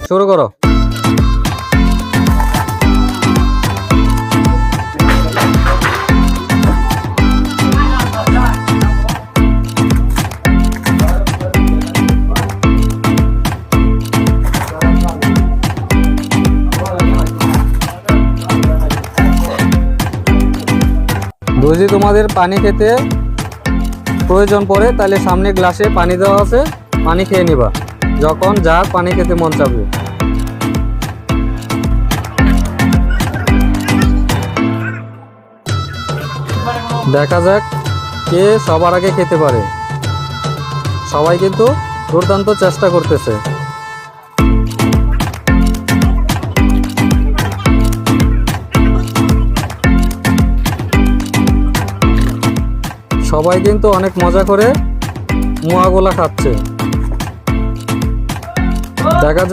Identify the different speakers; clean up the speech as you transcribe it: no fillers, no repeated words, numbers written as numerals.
Speaker 1: শুরু করো। যদি তোমাদের পানি খেতে প্রয়োজন পড়ে তাহলে সামনে গ্লাসে পানি দেওয়া আছে, পানি খেয়ে নিবা যখন যার পানি খেতে মন চাবে। দেখা যাক কে সবার আগে খেতে পারে। সবাই কিন্তু দুর্দান্ত চেষ্টা করতেছে। সবাই কিন্তু অনেক মজা করে মোয়াগুলা খাচ্ছে। দেখা